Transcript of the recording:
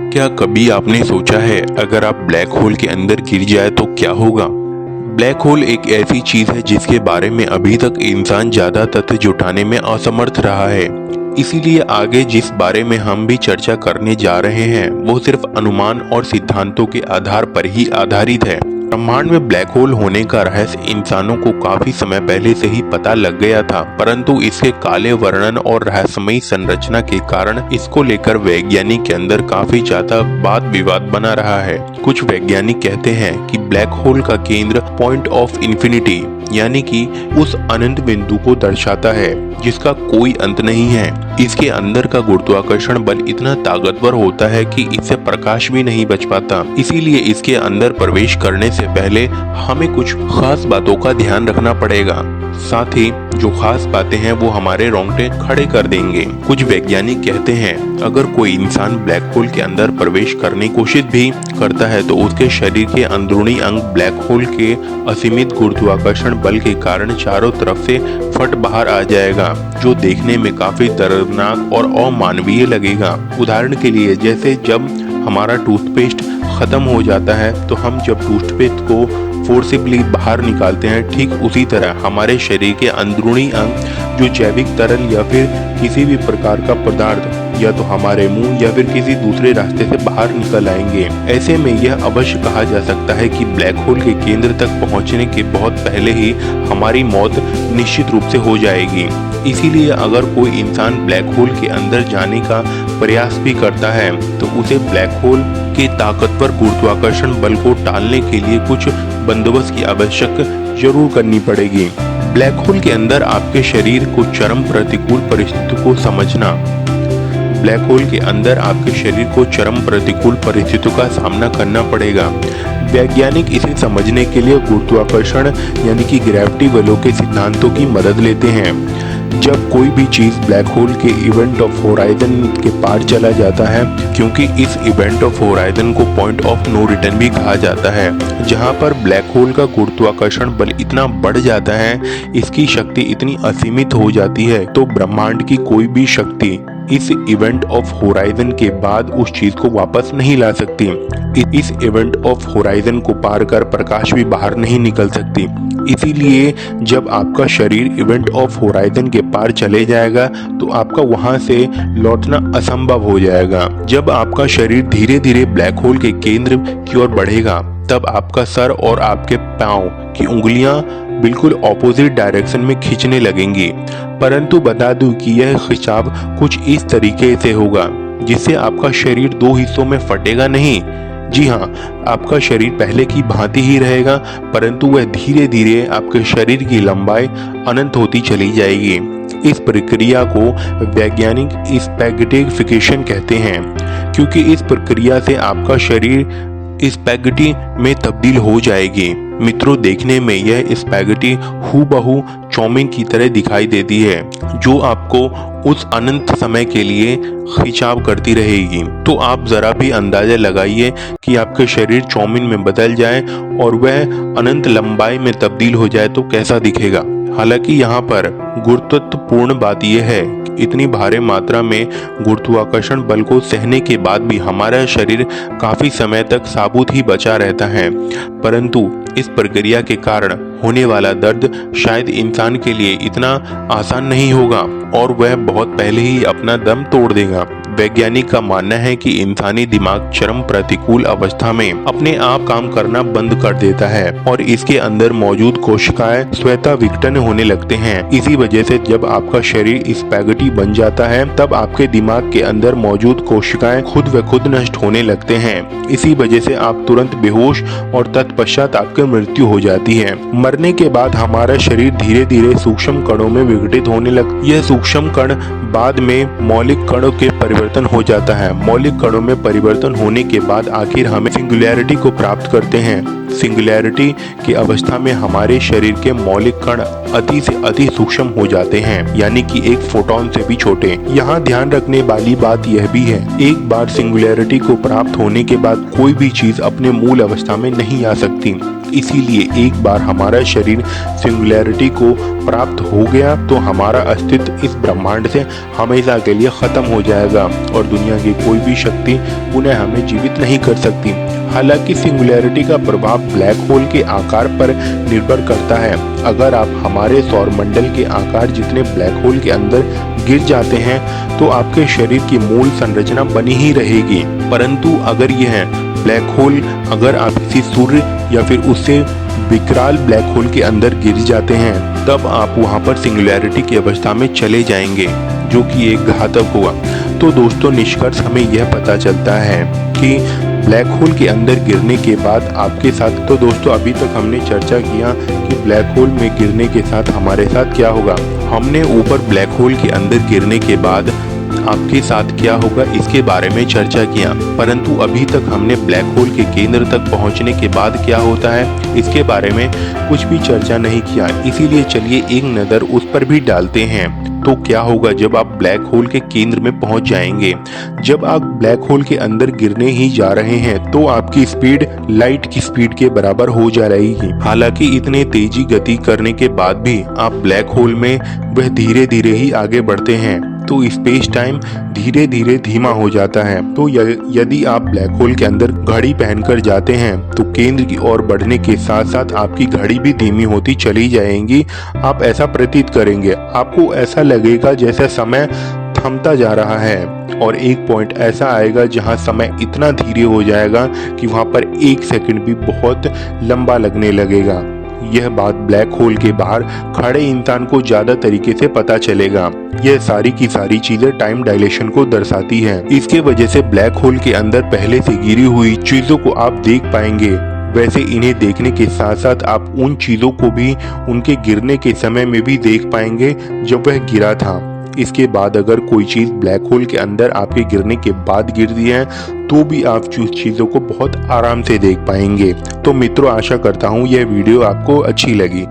क्या कभी आपने सोचा है अगर आप ब्लैक होल के अंदर गिर जाए तो क्या होगा? ब्लैक होल एक ऐसी चीज है जिसके बारे में अभी तक इंसान ज्यादा तथ्य जुटाने में असमर्थ रहा है। इसीलिए आगे जिस बारे में हम भी चर्चा करने जा रहे हैं वो सिर्फ अनुमान और सिद्धांतों के आधार पर ही आधारित है। ब्रह्मांड में ब्लैक होल होने का रहस्य इंसानों को काफी समय पहले से ही पता लग गया था, परंतु इसके काले वर्णन और रहस्यमयी संरचना के कारण इसको लेकर वैज्ञानिक के अंदर काफी ज्यादा वाद विवाद बना रहा है। कुछ वैज्ञानिक कहते हैं कि ब्लैक होल का केंद्र पॉइंट ऑफ इन्फिनिटी यानी कि उस अनंत बिंदु को दर्शाता है जिसका कोई अंत नहीं है। इसके अंदर का गुरुत्वाकर्षण बल इतना ताकतवर होता है कि इससे प्रकाश भी नहीं बच पाता। इसीलिए इसके अंदर प्रवेश करने से पहले हमें कुछ खास बातों का ध्यान रखना पड़ेगा। साथ ही जो खास बातें हैं वो हमारे रोंगटे खड़े कर देंगे। कुछ वैज्ञानिक कहते हैं अगर कोई इंसान ब्लैक होल के अंदर प्रवेश करने की कोशिश भी करता है तो उसके शरीर के अंदरूनी अंग ब्लैक होल के असीमित गुरुत्वाकर्षण बल के कारण चारों तरफ से फट बाहर आ जाएगा, जो देखने में काफी दर्दनाक और अमानवीय लगेगा। उदाहरण के लिए जैसे जब हमारा टूथपेस्ट खत्म हो जाता है तो हम जब टूथपेस्ट को फोर्सिबली बाहर निकालते हैं, ठीक उसी तरह हमारे शरीर के अंदरूनी अंग जो जैविक तरल या फिर किसी भी प्रकार का पदार्थ या तो हमारे मुंह या फिर किसी दूसरे रास्ते से बाहर निकल आएंगे। ऐसे में यह अवश्य कहा जा सकता है कि ब्लैक होल के केंद्र तक पहुंचने के बहुत पहले ही हमारी मौत निश्चित रूप से हो जाएगी। इसीलिए अगर कोई इंसान ब्लैक होल के अंदर जाने का प्रयास भी करता है तो उसे ब्लैक होल के ताकतवर गुरुत्वाकर्षण बल को टालने के लिए कुछ बंदोबस्त की आवश्यकता जरूर करनी पड़ेगी। ब्लैक होल के अंदर आपके शरीर को चरम प्रतिकूल परिस्थितियों को समझना। ब्लैक होल के अंदर आपके शरीर को चरम प्रतिकूल परिस्थितियों का सामना करना पड़ेगा। वैज्ञानिक इसे समझने के लिए गुरुत्वाकर्षण यानी कि ग्रेविटी बलों के सिद्धांतों की मदद लेते हैं। जब कोई भी चीज ब्लैक होल के इवेंट ऑफ होराइजन के पार चला जाता है, क्योंकि इस इवेंट ऑफ होराइजन को पॉइंट ऑफ नो रिटर्न भी कहा जाता है, जहां पर ब्लैक होल का गुरुत्वाकर्षण बल इतना बढ़ जाता है, इसकी शक्ति इतनी असीमित हो जाती है तो ब्रह्मांड की कोई भी शक्ति इस इवेंट ऑफ होराइजन के बाद उस चीज को वापस नहीं ला सकती। इस इवेंट ऑफ होराइजन को पार कर प्रकाश भी बाहर नहीं निकल सकती। इसीलिए जब आपका शरीर इवेंट ऑफ होराइजन के पार चले जाएगा तो आपका वहां से लौटना असंभव हो जाएगा। जब आपका शरीर धीरे धीरे ब्लैक होल के केंद्र की ओर बढ़ेगा तब आपका सर और आपके पांव की उंगलियां बिल्कुल ऑपोजिट डायरेक्शन में खींचने लगेंगी। परंतु बता दूं कि यह खिंचाव कुछ इस तरीके से होगा जिससे आपका शरीर दो हिस्सों में फटेगा नहीं। जी हाँ, आपका शरीर पहले की भांति ही रहेगा, परंतु वह धीरे धीरे आपके शरीर की लंबाई अनंत होती चली जाएगी। इस प्रक्रिया को वैज्ञानिक स्पैगेटिफिकेशन कहते हैं, क्योंकि इस प्रक्रिया से आपका शरीर स्पैगेटी में तब्दील हो जाएगी। मित्रों, देखने में यह स्पैगेटी हूबहू चाउमीन की तरह दिखाई देती है, जो आपको उस अनंत समय के लिए खिंचाव करती रहेगी। तो आप जरा भी अंदाजा लगाइए कि आपके शरीर चाउमीन में बदल जाए और वह अनंत लंबाई में तब्दील हो जाए तो कैसा दिखेगा। हालांकि यहाँ पर गुरुत्वपूर्ण बात यह है, इतनी भारी मात्रा में गुरुत्वाकर्षण बल को सहने के बाद भी हमारा शरीर काफी समय तक साबुत ही बचा रहता है, परंतु इस प्रक्रिया के कारण होने वाला दर्द शायद इंसान के लिए इतना आसान नहीं होगा और वह बहुत पहले ही अपना दम तोड़ देगा। वैज्ञानिक का मानना है कि इंसानी दिमाग चरम प्रतिकूल अवस्था में अपने आप काम करना बंद कर देता है और इसके अंदर मौजूद कोशिकाएं स्वतः विघटन होने लगते हैं। इसी वजह से जब आपका शरीर स्पैगेटी बन जाता है तब आपके दिमाग के अंदर मौजूद कोशिकाएं खुद व खुद नष्ट होने लगते हैं। इसी वजह से आप तुरंत बेहोश और तत्पश्चात आपकी मृत्यु हो जाती है। मरने के बाद हमारा शरीर धीरे धीरे सूक्ष्म कणों में विघटित होने लगता है। यह सूक्ष्म कण बाद में मौलिक कणों के परिवर्तन हो जाता है। मौलिक कणों में परिवर्तन होने के बाद आखिर हम सिंगुलैरिटी को प्राप्त करते हैं। सिंगुलैरिटी की अवस्था में हमारे शरीर के मौलिक कण अति से अति सूक्ष्म हो जाते हैं, यानी कि एक फोटोन से भी छोटे। यहाँ ध्यान रखने वाली बात यह भी है, एक बार सिंगुलैरिटी को प्राप्त होने के बाद कोई भी चीज अपने मूल अवस्था में नहीं आ सकती। इसीलिए एक बार हमारा शरीर सिंगुलैरिटी को प्राप्त हो गया तो हमारा अस्तित्व इस ब्रह्मांड से हमेशा के लिए खत्म हो जाएगा और दुनिया की कोई भी शक्ति पुनः हमें जीवित नहीं कर सकती। हालांकि सिंगुलैरिटी का प्रभाव ब्लैक होल के आकार पर निर्भर करता है। अगर आप हमारे सौर मंडल के आकार जितने ब्लैक होल के अंदर गिर जाते हैं तो आपके शरीर की मूल संरचना बनी ही रहेगी, परंतु अगर यह ब्लैक होल अगर आप किसी सूर्य या फिर उससे विकराल ब्लैक होल के अंदर गिर जाते हैं तब आप वहां पर सिंगुलैरिटी की अवस्था में चले जाएंगे, जो कि एक घातक होगा। तो दोस्तों निष्कर्ष हमें यह पता चलता है कि ब्लैक होल के अंदर गिरने के बाद आपके साथ, तो दोस्तों अभी तक हमने चर्चा किया कि ब्लैक होल में गिरने के साथ हमारे साथ क्या होगा। हमने ऊपर ब्लैक होल के अंदर गिरने के बाद आपके साथ क्या होगा इसके बारे में चर्चा किया, परंतु अभी तक हमने ब्लैक होल के केंद्र तक पहुंचने के बाद क्या होता है इसके बारे में कुछ भी चर्चा नहीं किया। इसीलिए चलिए एक नज़र उस पर भी डालते हैं। तो क्या होगा जब आप ब्लैक होल के केंद्र में पहुंच जाएंगे। जब आप ब्लैक होल के अंदर गिरने ही जा रहे हैं तो आपकी स्पीड लाइट की स्पीड के बराबर हो जा रही है। हालांकि इतने तेजी गति करने के बाद भी आप ब्लैक होल में वह धीरे धीरे ही आगे बढ़ते हैं, तो स्पेस टाइम धीरे धीरे धीमा हो जाता है। तो यदि आप ब्लैक होल के अंदर घड़ी पहनकर जाते हैं तो केंद्र की ओर बढ़ने के साथ साथ आपकी घड़ी भी धीमी होती चली जाएगी। आप ऐसा प्रतीत करेंगे, आपको ऐसा लगेगा जैसे समय थमता जा रहा है और एक पॉइंट ऐसा आएगा जहां समय इतना धीरे हो जाएगा कि वहां पर एक सेकंड भी बहुत लंबा लगने लगेगा। यह बात ब्लैक होल के बाहर खड़े इंसान को ज्यादा तरीके से पता चलेगा। यह सारी की सारी चीजें टाइम डायलेशन को दर्शाती है। इसके वजह से ब्लैक होल के अंदर पहले से गिरी हुई चीजों को आप देख पाएंगे। वैसे इन्हें देखने के साथ साथ आप उन चीजों को भी उनके गिरने के समय में भी देख पाएंगे जब वह गिरा था। इसके बाद अगर कोई चीज ब्लैक होल के अंदर आपके गिरने के बाद गिरती है तो भी आप उस चीजों को बहुत आराम से देख पाएंगे। तो मित्रों आशा करता हूँ यह वीडियो आपको अच्छी लगी।